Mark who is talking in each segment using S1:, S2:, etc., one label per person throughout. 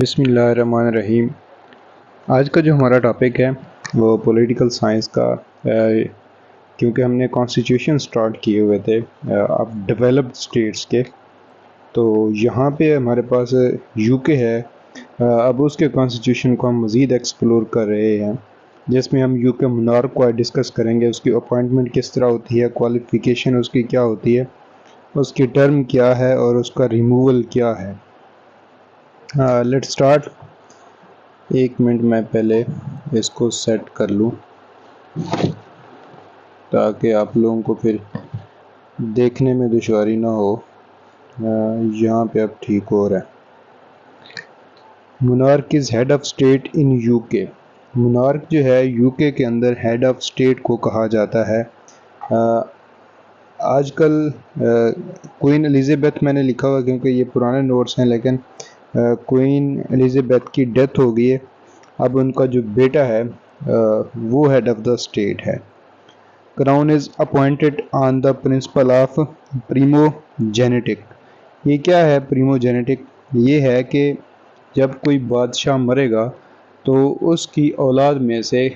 S1: بسم اللہ الرحمن الرحیم۔ آج کا جو ہمارا ٹاپک ہے وہ پولیٹیکل سائنس کا، کیونکہ ہم نے کانسٹیٹیوشن سٹارٹ کیے ہوئے تھے اب ڈیولپڈ اسٹیٹس کے، تو یہاں پہ ہمارے پاس یو کے ہے۔ اب اس کے کانسٹیٹیوشن کو ہم مزید ایکسپلور کر رہے ہیں، جس میں ہم یو کے منارک کو ڈسکس کریں گے، اس کی اپوائنٹمنٹ کس طرح ہوتی ہے، کوالیفیکیشن اس کی کیا ہوتی ہے، اس کی ٹرم کیا ہے اور اس کا ریموول کیا ہے۔ Late start. ایک منٹ میں پہلے اس کو سیٹ کر لوں تاکہ آپ لوگوں کو پھر دیکھنے میں دشواری نہ ہو۔ یہاں پہ اب ٹھیک ہو رہا ہے۔ Monarch is head of state in UK کے۔ مونارک جو ہے یو کے اندر ہیڈ آف اسٹیٹ کو کہا جاتا ہے۔ آج کل کوئین ایلزابتھ میں نے لکھا ہوا کیونکہ یہ پرانے نوٹس ہیں، لیکن کوئین ایلزابتھ کی ڈیتھ ہو گئی ہے۔ اب ان کا جو بیٹا ہے وہ ہیڈ آف دا اسٹیٹ ہے۔ Crown is appointed on the principle of primo genetic. یہ کیا ہے پریمو جینیٹک؟ یہ ہے کہ جب کوئی بادشاہ مرے گا تو اس کی اولاد میں سے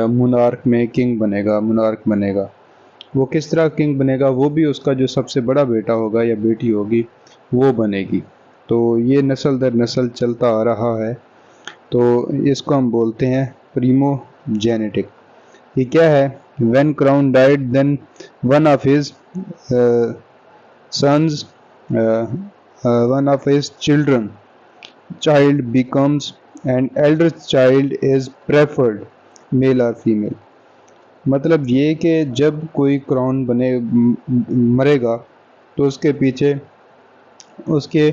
S1: مونارک میں کنگ بنے گا، مونارک بنے گا۔ وہ کس طرح کنگ بنے گا؟ وہ بھی اس کا جو سب سے بڑا بیٹا ہوگا یا بیٹی ہوگی وہ بنے گی۔ تو یہ نسل در نسل چلتا آ رہا ہے، تو اس کو ہم بولتے ہیں پریمو جینیٹک۔ یہ کیا ہے؟ when crown died then one of his sons one of his child becomes an elder child is preferred male or female۔ مطلب یہ کہ جب کوئی کراؤن مرے گا تو اس کے پیچھے اس کے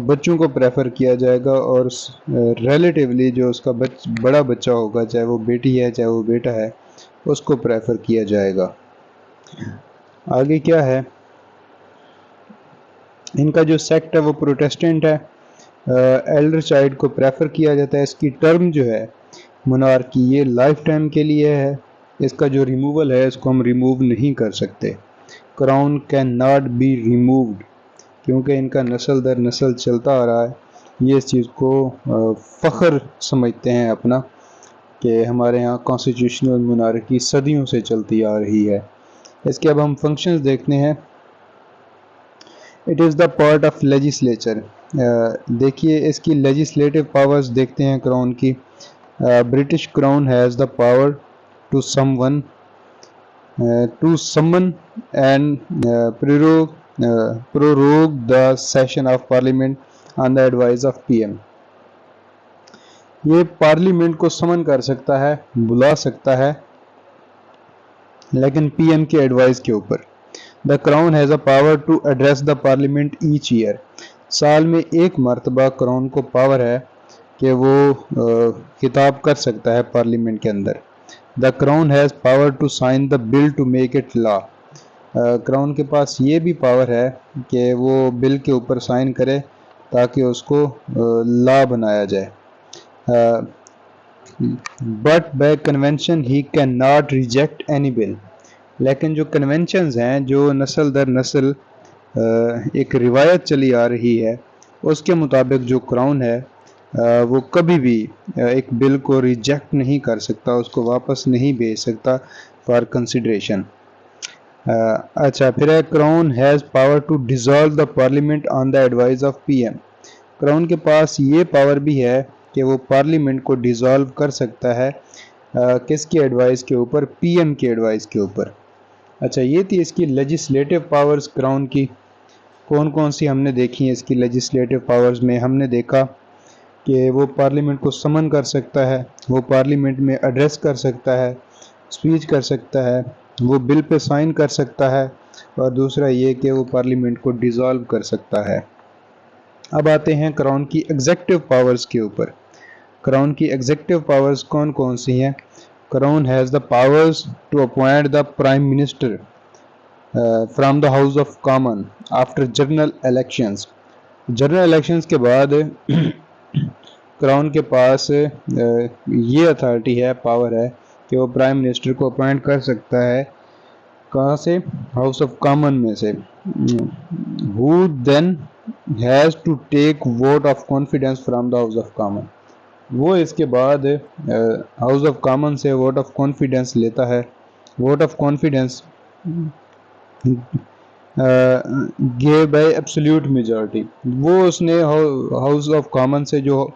S1: بچوں کو پریفر کیا جائے گا، اور ریلیٹیولی جو اس کا بڑا بچہ ہوگا، چاہے وہ بیٹی ہے چاہے وہ بیٹا ہے، اس کو پریفر کیا جائے گا۔ آگے کیا ہے؟ ان کا جو سیکٹ ہے وہ پروٹیسٹنٹ ہے۔ ایلڈر چائلڈ کو پریفر کیا جاتا ہے۔ اس کی ٹرم جو ہے مونارک کی یہ لائف ٹائم کے لیے ہے۔ اس کا جو ریموول ہے اس کو ہم ریموو نہیں کر سکتے۔ Crown can not be removed, کیونکہ ان کا نسل در نسل چلتا آ رہا ہے۔ یہ اس چیز کو فخر سمجھتے ہیں اپنا کہ ہمارے ہاں کانسٹیٹیوشنل مونارکی صدیوں سے چلتی آ رہی ہے۔ اس کے اب ہم فنکشنز دیکھتے ہیں۔ It is the part of legislature. دیکھیے اس کی لیجسلیٹو پاورز دیکھتے ہیں کراؤن کی۔ British crown has the power to summon and prorogue the session of parliament on the advice of PM۔ یہ پارلیمنٹ کو سمن کر سکتا ہے، بلا سکتا ہے، لیکن پی ایم کی ایڈوائز کے اوپر۔ The crown has a power to address the parliament each year۔ سال میں ایک مرتبہ کراؤن کو پاور ہے کہ وہ خطاب کر سکتا ہے پارلیمنٹ کے اندر۔ The crown has power to sign the bill to make it law۔ Crown کے پاس یہ بھی پاور ہے کہ وہ بل کے اوپر سائن کرے تاکہ اس کو لا بنایا جائے۔ But by convention he cannot reject any bill. لیکن جو کنونشنز ہیں، جو نسل در نسل ایک روایت چلی آ رہی ہے، اس کے مطابق جو کراؤن ہے وہ کبھی بھی ایک بل کو ریجیکٹ نہیں کر سکتا، اس کو واپس نہیں بھیج سکتا فار کنسیڈریشن۔ اچھا، پھر ہے crown has power to dissolve the parliament on the advise of P M. Crown کے پاس یہ پاور بھی ہے کہ وہ پارلیمنٹ کو ڈیزالو کر سکتا ہے، کس کی ایڈوائز کے اوپر؟ پی ایم کی ایڈوائز کے اوپر۔ اچھا، یہ تھی اس کی لیجسلیٹو پاورز کراؤن کی۔ کون کون سی ہم نے دیکھی ہیں اس کی لیجسلیٹو پاورز میں؟ ہم نے دیکھا کہ وہ پارلیمنٹ کو سمن کر سکتا ہے، وہ پارلیمنٹ میں ایڈریس کر سکتا ہے، اسپیچ کر سکتا ہے، وہ بل پہ سائن کر سکتا ہے، اور دوسرا یہ کہ وہ پارلیمنٹ کو ڈیزالو کر سکتا ہے۔ اب آتے ہیں کراؤن کی ایگزیکٹو پاورز کے اوپر۔ کراؤن کی ایگزیکٹو پاورز کون کون سی ہیں؟ Crown has the powers to appoint the prime minister from the house of common after general elections. General elections کے بعد کراؤن کے پاس یہ اتھارٹی ہے، پاور ہے کہ وہ پرائم منسٹر کو اپوائنٹ کر سکتا ہے۔ کہاں سے؟ ہاؤس آف کامن میں سے۔ who then has to take vote of confidence from the House of Commons. وہ اس کے بعد ہاؤس آف کامن سے ووٹ آف کانفیڈنس لیتا ہے. Vote of confidence give by absolute majority. وہ اس نے ہاؤس آف کامن سے جو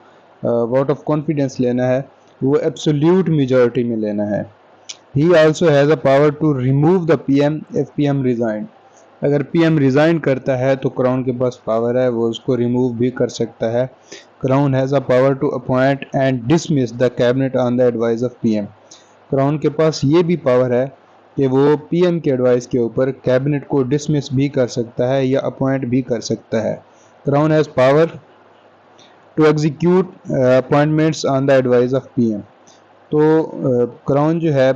S1: ووٹ آف کانفیڈنس لینا ہے وہ ایبسلیوٹ میجورٹی میں لینا ہے. He also has a power to remove the PM if PM resigned. اگر پی ایم ریزائن کرتا ہے تو کراؤن کے پاس پاور ہے وہ اس کو ریموو بھی کر سکتا ہے. Crown has a power to appoint and dismiss the cabinet on the advise of P M. Crown کے پاس یہ بھی پاور ہے کہ وہ پی ایم کے ایڈوائز کے اوپر کیبنٹ کو ڈسمس بھی کر سکتا ہے یا اپوائنٹ بھی کر سکتا ہے. Crown has power to execute appointments on the advise of P M. تو کراؤن جو ہے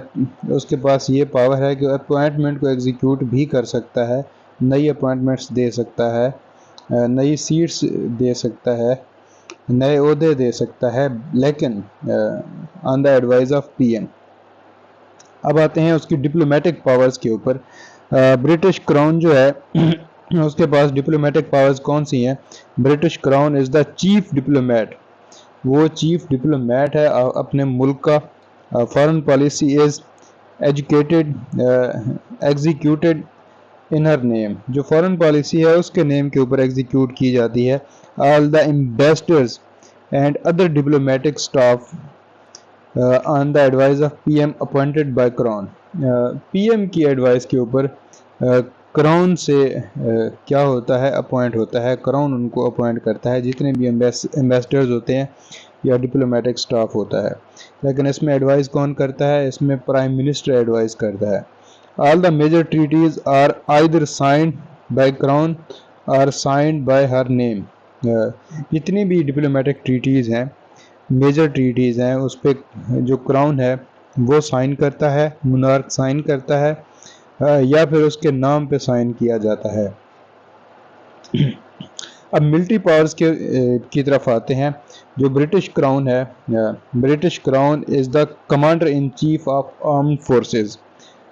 S1: اس کے پاس یہ پاور ہے کہ اپوائنٹمنٹ کو ایگزیکیوٹ بھی کر سکتا ہے, نئی اپوائنٹمنٹس دے سکتا ہے, نئی سیٹس دے سکتا ہے, نئے عہدے دے سکتا ہے, لیکن آن the advise of P M. اب آتے ہیں اس کی ڈپلومیٹک پاورز کے اوپر. برٹش کراؤن جو ہے اس کے پاس ڈپلومیٹک پاورز کون سی ہیں؟ British crown is the chief diplomat. وہ چیف ڈپلومیٹ ہے اپنے ملک کا. فارن پالیسی از ایگزیکیوٹیڈ ان ہر نیم. جو فارن پالیسی ہے اس کے نیم کے اوپر ایگزیکیوٹ کی جاتی ہے. All the ambassadors and other diplomatic staff on the advise of P M appointed by crown. P M کی ایڈوائز کے اوپر کراؤن سے کیا ہوتا ہے؟ اپوائنٹ ہوتا ہے. کراؤن ان کو اپوائنٹ کرتا ہے جتنے بھی ایمبیسڈرز ہوتے ہیں یا ڈپلومیٹک سٹاف ہوتا ہے. لیکن اس میں ایڈوائز کون کرتا ہے؟ اس میں پرائم منسٹر ایڈوائز کرتا ہے. All the major treaties are either signed by crown اور سائنڈ بائی ہر نیم. جتنی بھی ڈپلومیٹک ٹریٹیز ہیں, میجر ٹریٹیز ہیں, اس پہ جو کراؤن ہے وہ سائن کرتا ہے, مونارک سائن کرتا ہے یا پھر اس کے نام پہ سائن کیا جاتا ہے. اب ملٹری پاورز کی طرف آتے ہیں. جو برٹش کراؤن ہے, British crown is the commander in chief of armed forces.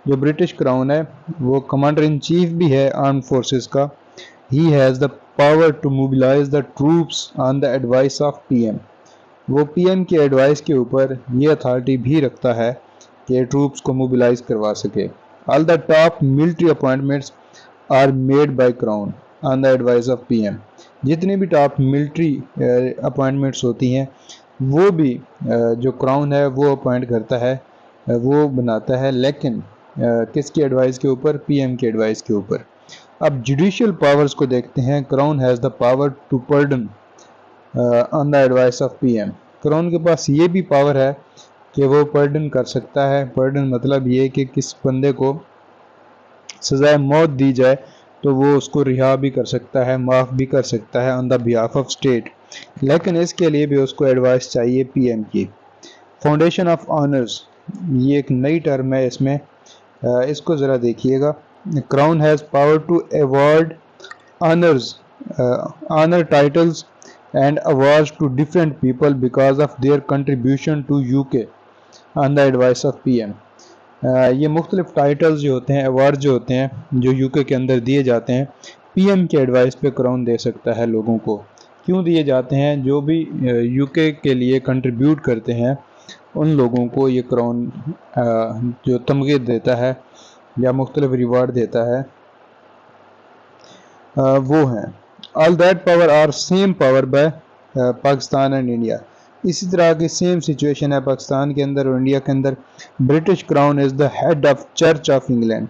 S1: جو برٹش کراؤن ہے وہ کمانڈر ان چیف بھی ہے آرمڈ فورسز کا. He has the power to mobilise the troops on the advice of P M. وہ P M کے advice کے اوپر یہ اتھارٹی بھی رکھتا ہے کہ ٹروپس کو موبلائز کروا سکے. All the top military appointments are made by crown on the advise of پی ایم. جتنی بھی ٹاپ ملٹری اپوائنٹمنٹس ہوتی ہیں وہ بھی جو کراؤن ہے وہ اپوائنٹ کرتا ہے, وہ بناتا ہے, لیکن کس کی ایڈوائز کے اوپر؟ پی ایم کے ایڈوائز کے اوپر. اب جوڈیشل پاورز کو دیکھتے ہیں. Crown has the power to pardon on the advice of P M. Crown کے پاس یہ بھی پاور ہے کہ وہ پارڈن کر سکتا ہے. پارڈن مطلب یہ کہ کس بندے کو سزائے موت دی جائے تو وہ اس کو رہا بھی کر سکتا ہے, معاف بھی کر سکتا ہے آن دا بیہاف آف اسٹیٹ. لیکن اس کے لیے بھی اس کو ایڈوائس چاہیے پی ایم کی. فاؤنڈیشن آف آنرز, یہ ایک نئی ٹرم ہے, اس میں اس کو ذرا دیکھیے گا. Crown has power to award honours, honour titles and awards to different people because of their contribution to UK on the advice of PM. یہ مختلف ٹائٹلز جو ہوتے ہیں, ایوارڈ جو ہوتے ہیں جو یو کے اندر دیے جاتے ہیں, پی ایم کے ایڈوائس پہ کراؤن دے سکتا ہے لوگوں کو. کیوں دیے جاتے ہیں؟ جو بھی یو کے لیے کنٹریبیوٹ کرتے ہیں ان لوگوں کو یہ کراؤن جو تمغے دیتا ہے یا مختلف ریوارڈ دیتا ہے وہ ہیں. All that power are same power by Pakistan and India. اسی طرح کی سیم سچویشن ہے پاکستان کے اندر اور انڈیا کے اندر. British crown is the head of church of England.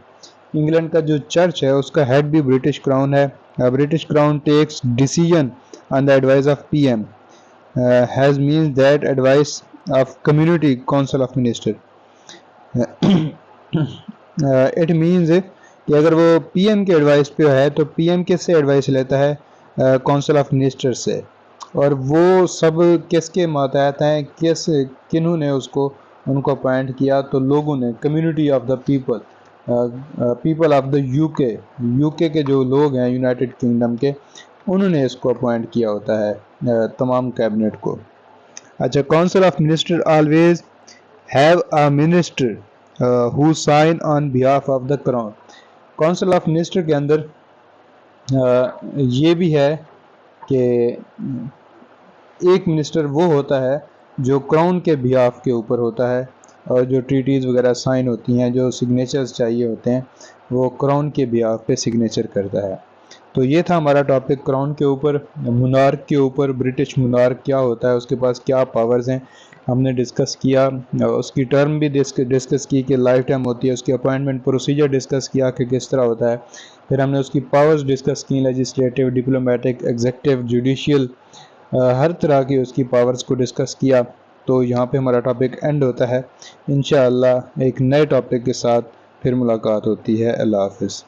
S1: England کا جو چرچ ہے اس کا ہیڈ بھی برٹش کراؤن ہے. British crown takes decision on the advise of P M has means that advice of community council of minister. It means کہ اگر وہ پی ایم کے ایڈوائس پہ ہے تو پی ایم کس سے ایڈوائس لیتا ہے؟ کونسل آف منسٹر سے. اور وہ سب کس کے ماتحت ہیں؟ کنہوں نے ان کو اپوائنٹ کیا؟ تو لوگوں نے, community of the people, people of the you کے جو لوگ ہیں یونائٹڈ کنگڈم کے, انہوں نے اس کو اپوائنٹ کیا ہوتا ہے تمام کیبنٹ کو. اچھا, council of minister always have a minister who sign on behalf of the crown. Council of minister کے اندر یہ بھی ہے کہ ایک منسٹر وہ ہوتا ہے جو کراؤن کے بیہاف کے اوپر ہوتا ہے، اور جو ٹریٹیز وغیرہ سائن ہوتی ہیں، جو سگنیچرز چاہیے ہوتے ہیں، وہ کراؤن کے بیہاف پہ سگنیچر کرتا ہے۔ تو یہ تھا ہمارا ٹاپک کراؤن کے اوپر، مونارک کے اوپر، برٹش مونارک کیا ہوتا ہے، اس کے پاس کیا پاورز ہیں، ہم نے ڈسکس کیا۔ اس کی ٹرم بھی ڈسکس کی کہ لائف ٹائم ہوتی ہے، اس کی اپوائنٹمنٹ پروسیجر ڈسکس کیا کہ کس طرح ہوتا ہے، پھر ہم نے اس کی پاورز ڈسکس کی، لیجسلیٹو، ڈپلومیٹک، ایگزیکٹو، جوڈیشیل، ہر طرح کی اس کی پاورز کو ڈسکس کیا۔ تو یہاں پہ ہمارا ٹاپک اینڈ ہوتا ہے۔ انشاءاللہ ایک نئے ٹاپک کے ساتھ پھر ملاقات ہوتی ہے۔ اللہ حافظ۔